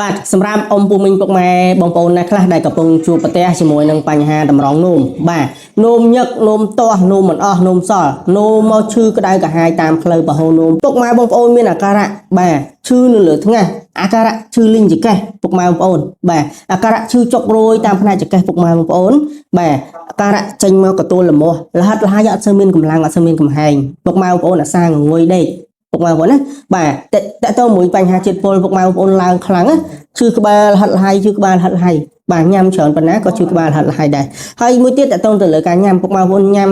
បាទសម្រាប់អ៊ំពូមីងពុកម៉ែបងប្អូនណាខ្លះដែលកំពុងជួបប្រទះជាមួយនឹងបញ្ហាតម្រងនោមបាទនោមញឹកនោមទាស់នោមមិនអស់នោមសល់នោមមកឈឺក្តៅកាហាយតាមផ្លូវបេះដូងនោមពុកម៉ែបងប្អូនមានអាការៈបាទឈឺនៅលើថ្ងាសអាការៈឈឺលីងចង្កេះពុកម៉ែបងប្អូនបាទអាការៈឈឺចុករយតាមផ្នែកចង្កេះពុកម៉ែបងប្អូនបាទអាការៈចេញមកកទួលលមាស់លហិតលហាយអត់សូវមានកម្លាំងអត់សូវមានកំហែងពុកម៉ែបងប្អូនអាសាងងុយដេកពុកម៉ែបងប្អូនណាបាទតើតើមួយបញ្ហាជាតិពុលពុកម៉ែបងប្អូនឡើងខ្លាំងណាឈឺក្បាលហិតលហើយឈឺក្បាលហិតលហើយបាទញ៉ាំច្រើនប៉ុណ្ណាក៏ឈឺក្បាលហិតលហើយដែរហើយមួយទៀតតើតើទៅលើការញ៉ាំពុកម៉ែបងប្អូនញ៉ាំ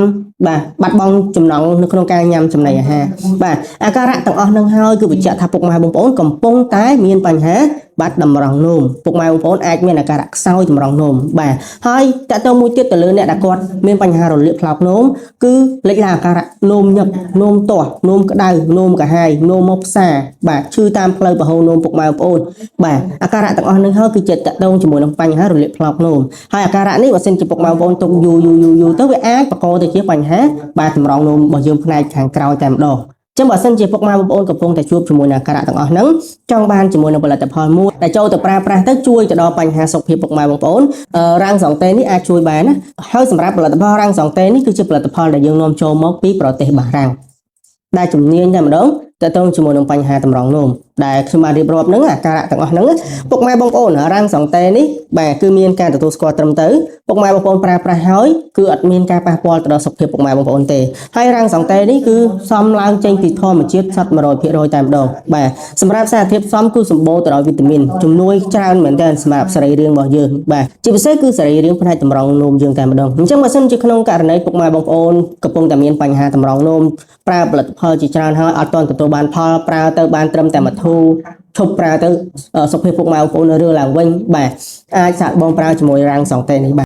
បាទបាត់បង់ចំណង់នៅក្នុងការញ៉ាំចំណីអាហារបាទអាការៈទាំងអស់នឹងហើយគឺបញ្ជាក់ថាពុកម៉ែបងប្អូនកំពុងតែមានបញ្ហាបាត់តម្រងនោមពុកម៉ែបងប្អូនអាចមានអាការៈខ្សោយតម្រងនោមបាទហើយតើតើមួយទៀតទៅលើអ្នកដែលគាត់មានបញ្ហារលាកថ្លោកនោមគឺលេចឡើងអាការៈនោមញឹកនោមទាស់នោមក្តៅនោមកាហាយនោមមកផ្សាបាទឈឺតាមផ្លូវបេះដូងនោមពុកម៉ែបងប្អូនបាទអាការៈទាំងអស់នឹងហើយគឺជាតកតងជាមួយនឹងបញ្ហារលាកថ្លោកនោមហើយអាការៈនេះបើសិនជាពុកម៉ែបងប្អូនទុកយូរទៅវាអាចបង្កទៅជាបញ្ហាបាទតម្រងនោមរបស់យើងផ្នែកខាងក្រោយតែម្ដងចឹងបើសិនជាពុកម៉ែបងប្អូនកំពុងតែជួបជាមួយនឹងអាការៈទាំងអស់ហ្នឹងចង់បានជាមួយនឹងផលិតផលមួយដែលចូលទៅប្រើប្រាស់ទៅជួយទៅដល់បញ្ហាសុខភាពពុកម៉ែបងប្អូនរាំងសង្តេនេះអាចជួយបានណាហើយសម្រាប់ផលិតផលរាំងសង្តេនេះគឺជាផលិតផលដែលយើងនាំចូលមកពីប្រទេសបារាំងដែលជំនាញតែម្ដងតើតើជាមួយនឹងបញ្ហាតម្រងនោមដែលខ្ញុំបានរៀបរាប់ហ្នឹងអាការៈទាំងអស់ហ្នឹងពុកម៉ែបងប្អូនរាំងសង្តេនេះបាទគឺមានការទទួលស្គាល់ត្រឹមត្រូវពុកម៉ែបងប្អូនប្រើប្រាស់ហើយគឺអត់មានការប៉ះពាល់ទៅដល់សុខភាពពុកម៉ែបងប្អូនទេហើយរាំងសង្តេនេះគឺសំឡើងចេញពីធម្មជាតិសុទ្ធ 100% តែម្ដងបាទសម្រាប់សារធាតុផ្សំគឺសម្បូរទៅដោយវីតាមីនជំនួយច្រើនមែនទែនសម្រាប់សរីរាង្គរបស់យើងបាទជាពិសេសគឺសរីរាង្គផ្នែកតម្រងនោមយើងតែម្ដងអញ្ចឹងបើសិនជាក្នុងករណីពុកម៉ែបងប្អូនកំពុងតែមានបញ្ហាតម្រងនោមប្រើផលិតផលជាច្រើនហើយអត់ទាន់ទទួលបានផលប្រើទៅបានត្រឹមតែមួយធូរឈប់ប្រើទៅសុខភាពពុកម៉ែបងប្អូនរើឡើងវិញបាទអាចសាកបងប្រើជាមួយរាំងសង្តេនេះបាទ